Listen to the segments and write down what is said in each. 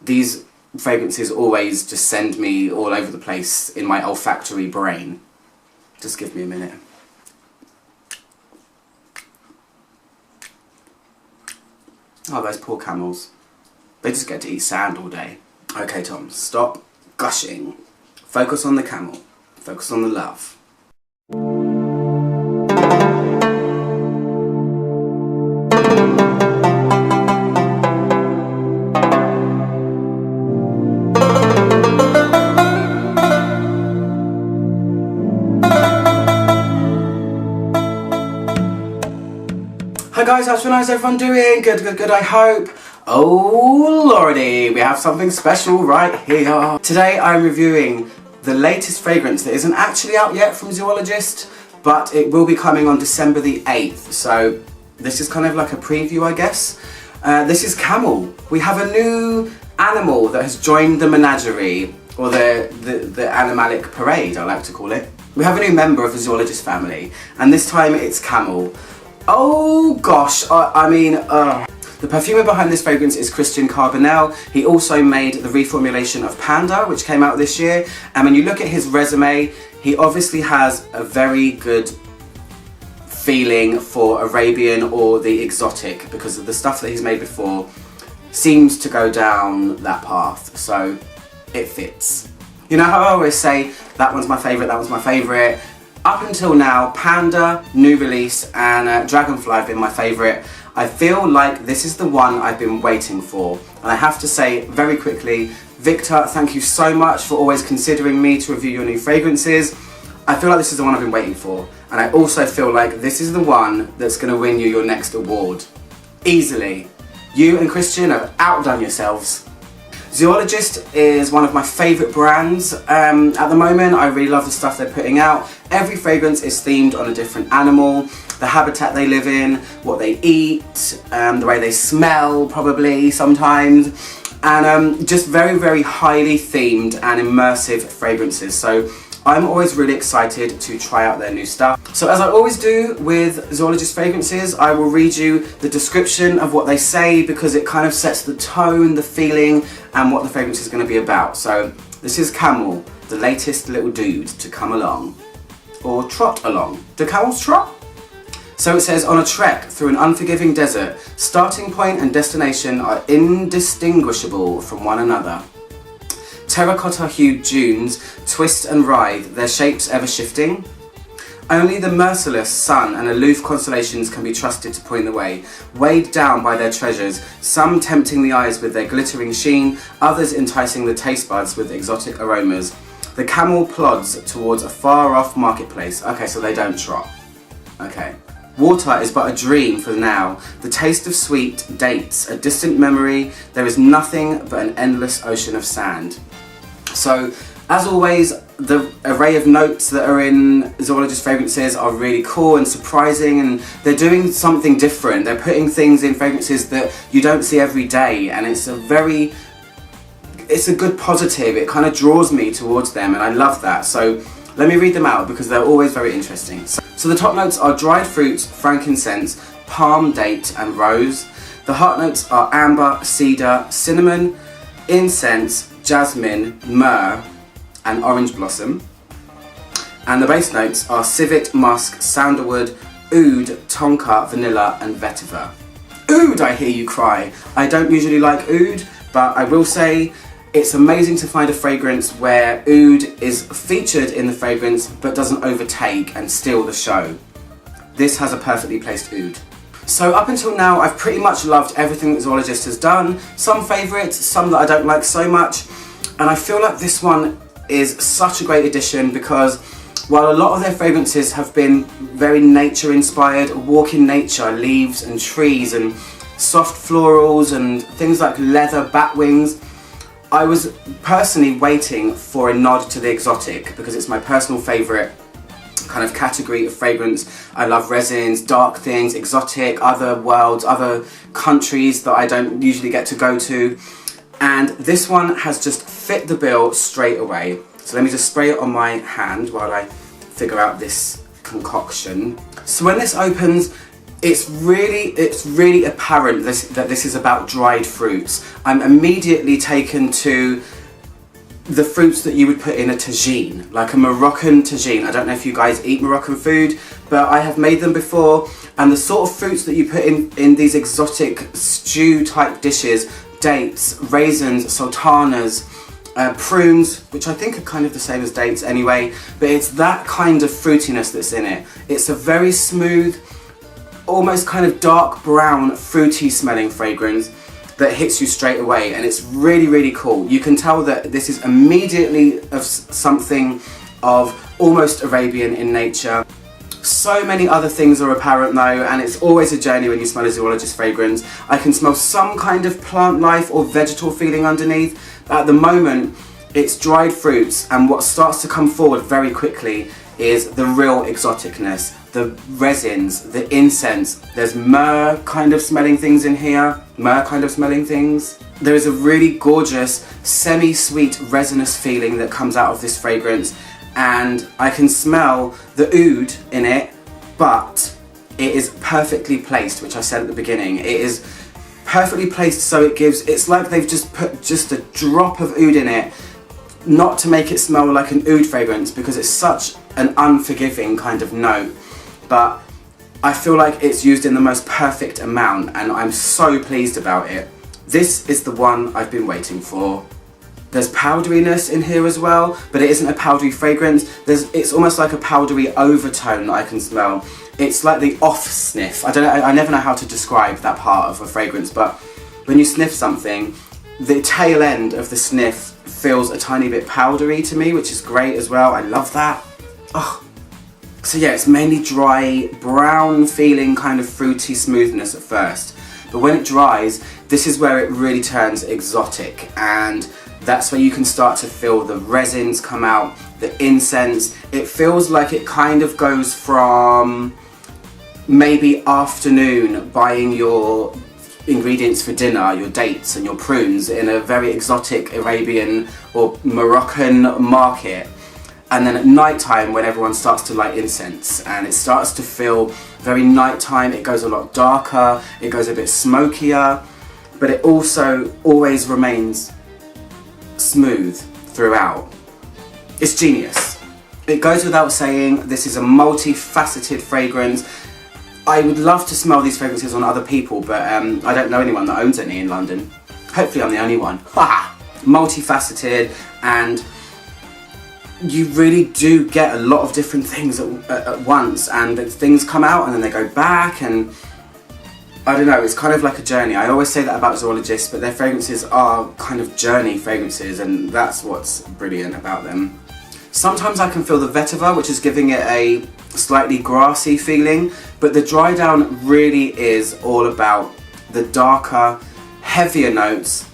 these fragrances always just send me all over the place in my olfactory brain. Just give me a minute. Oh, those poor camels. They just get to eat sand all day. Okay, Tom, stop gushing. Focus on the camel. Focus on the love. Hi guys, how's everyone doing? Good, I hope. Oh lordy, we have something special right here. Today I'm reviewing the latest fragrance that isn't actually out yet from Zoologist, but it will be coming on December the 8th, so this is kind of like a preview, I guess. This is Camel. We have a new animal that has joined the menagerie, or the animalic parade, I like to call it. We have a new member of the Zoologist family, and this time it's Camel. Oh gosh, the perfumer behind this fragrance is Christian Carbonell. He also made the reformulation of Panda, which came out this year. And when you look at his resume, he obviously has a very good feeling for Arabian or the exotic, because of the stuff that he's made before seems to go down that path, so it fits. You know how I always say, that one's my favourite, that one's my favourite? Up until now, Panda, new release, and Dragonfly have been my favourite. I feel like this is the one I've been waiting for. And I have to say very quickly, Victor, thank you so much for always considering me to review your new fragrances. I feel like this is the one I've been waiting for. And I also feel like this is the one that's going to win you your next award. Easily. You and Christian have outdone yourselves. Zoologist is one of my favourite brands at the moment. I really love the stuff they're putting out. Every fragrance is themed on a different animal, the habitat they live in, what they eat, the way they smell probably sometimes, and just very, very highly themed and immersive fragrances. So I'm always really excited to try out their new stuff. So as I always do with Zoologist fragrances, I will read you the description of what they say, because it kind of sets the tone, the feeling, and what the fragrance is going to be about. So this is Camel, the latest little dude to come along. Or trot along. Do camels trot? So it says, on a trek through an unforgiving desert, starting point and destination are indistinguishable from one another. Terracotta-hued dunes twist and writhe, their shapes ever shifting. Only the merciless sun and aloof constellations can be trusted to point the way, weighed down by their treasures, some tempting the eyes with their glittering sheen, others enticing the taste buds with exotic aromas. The camel plods towards a far-off marketplace. Okay, so they don't trot. Okay. Water is but a dream for now, the taste of sweet dates, a distant memory, there is nothing but an endless ocean of sand. So, as always, the array of notes that are in Zoologist fragrances are really cool and surprising, and they're doing something different. They're putting things in fragrances that you don't see every day, and it's a good positive. It kind of draws me towards them, and I love that. So let me read them out, because they're always very interesting. So the top notes are dried fruits, frankincense, palm, date, and rose. The heart notes are amber, cedar, cinnamon, incense, jasmine, myrrh, and orange blossom. And the base notes are civet, musk, sandalwood, oud, tonka, vanilla, and vetiver. Oud, I hear you cry. I don't usually like oud, but I will say it's amazing to find a fragrance where oud is featured in the fragrance but doesn't overtake and steal the show. This has a perfectly placed oud. So up until now, I've pretty much loved everything that Zoologist has done. Some favourites, some that I don't like so much. And I feel like this one is such a great addition, because while a lot of their fragrances have been very nature inspired, walk in nature, leaves and trees and soft florals and things like leather bat wings, I was personally waiting for a nod to the exotic, because it's my personal favourite kind of category of fragrance. I love resins, dark things, exotic, other worlds, other countries that I don't usually get to go to. And this one has just fit the bill straight away. So let me just spray it on my hand while I figure out this concoction. So when this opens, It's really apparent that this is about dried fruits. I'm immediately taken to the fruits that you would put in a tagine, like a Moroccan tagine. I don't know if you guys eat Moroccan food, but I have made them before, and the sort of fruits that you put in these exotic stew type dishes, dates, raisins, sultanas, prunes, which I think are kind of the same as dates anyway, but it's that kind of fruitiness that's in it. It's a very smooth, almost kind of dark brown, fruity smelling fragrance that hits you straight away, and it's really cool. You can tell that this is immediately of something of almost Arabian in nature. So many other things are apparent though, and it's always a journey when you smell a Zoologist fragrance. I can smell some kind of plant life or vegetal feeling underneath. At the moment, it's dried fruits, and what starts to come forward very quickly is the real exoticness, the resins, the incense. There's myrrh kind of smelling things in here, There is a really gorgeous, semi-sweet resinous feeling that comes out of this fragrance, and I can smell the oud in it, but it is perfectly placed, which I said at the beginning. It is perfectly placed, so it's like they've just put just a drop of oud in it, not to make it smell like an oud fragrance, because it's such an unforgiving kind of note, but I feel like it's used in the most perfect amount, and I'm so pleased about it. This is the one I've been waiting for. There's powderiness in here as well, but it isn't a powdery fragrance. It's almost like a powdery overtone that I can smell. It's like the off sniff. I never know how to describe that part of a fragrance, but when you sniff something, the tail end of the sniff feels a tiny bit powdery to me, which is great as well. I love that. Oh. So yeah, it's mainly dry, brown feeling, kind of fruity smoothness at first. But when it dries, this is where it really turns exotic, and that's where you can start to feel the resins come out, the incense. It feels like it kind of goes from maybe afternoon buying your ingredients for dinner, your dates and your prunes in a very exotic Arabian or Moroccan market, and then at night time when everyone starts to light incense and it starts to feel very nighttime. It goes a lot darker, it goes a bit smokier, but it also always remains smooth throughout. It's genius. It goes without saying, this is a multifaceted fragrance. I would love to smell these fragrances on other people, but I don't know anyone that owns any in London. Hopefully I'm the only one. Ha! Multifaceted, and you really do get a lot of different things at once, and things come out and then they go back, and I don't know, it's kind of like a journey. I always say that about Zoologists, but their fragrances are kind of journey fragrances, and that's what's brilliant about them. Sometimes I can feel the vetiver, which is giving it a slightly grassy feeling, but the dry down really is all about the darker, heavier notes,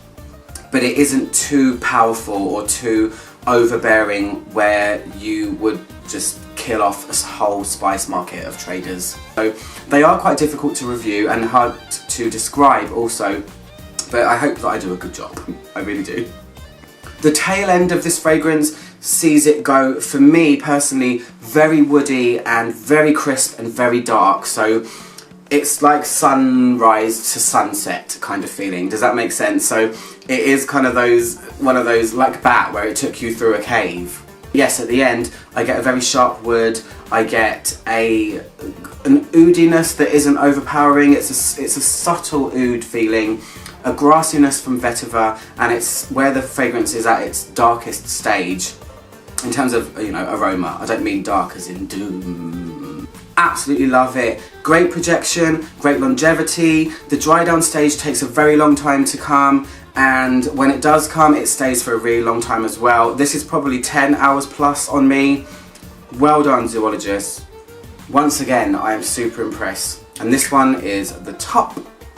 but it isn't too powerful or too overbearing where you would just kill off a whole spice market of traders. So they are quite difficult to review and hard to describe also, but I hope that I do a good job. I really do. The tail end of this fragrance sees it go, for me personally, very woody and very crisp and very dark. So it's like sunrise to sunset kind of feeling. Does that make sense? So it is kind of one of those like Bat, where it took you through a cave. Yes, at the end I get a very sharp wood. I get an oudiness that isn't overpowering. It's a subtle oud feeling, a grassiness from vetiver, and it's where the fragrance is at its darkest stage in terms of, you know, aroma. I don't mean dark as in doom. Absolutely love it. Great projection, great longevity. The dry down stage takes a very long time to come, and when it does come, it stays for a really long time as well. This is probably 10 hours plus on me. Well done, Zoologist. Once again, I am super impressed, and this one is the top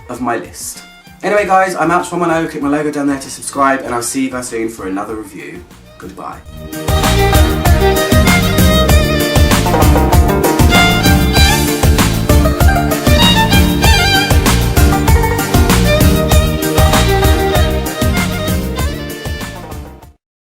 of my list. Anyway guys, I'm out from Mono. Click my logo down there to subscribe, and I'll see you guys soon for another review. Goodbye.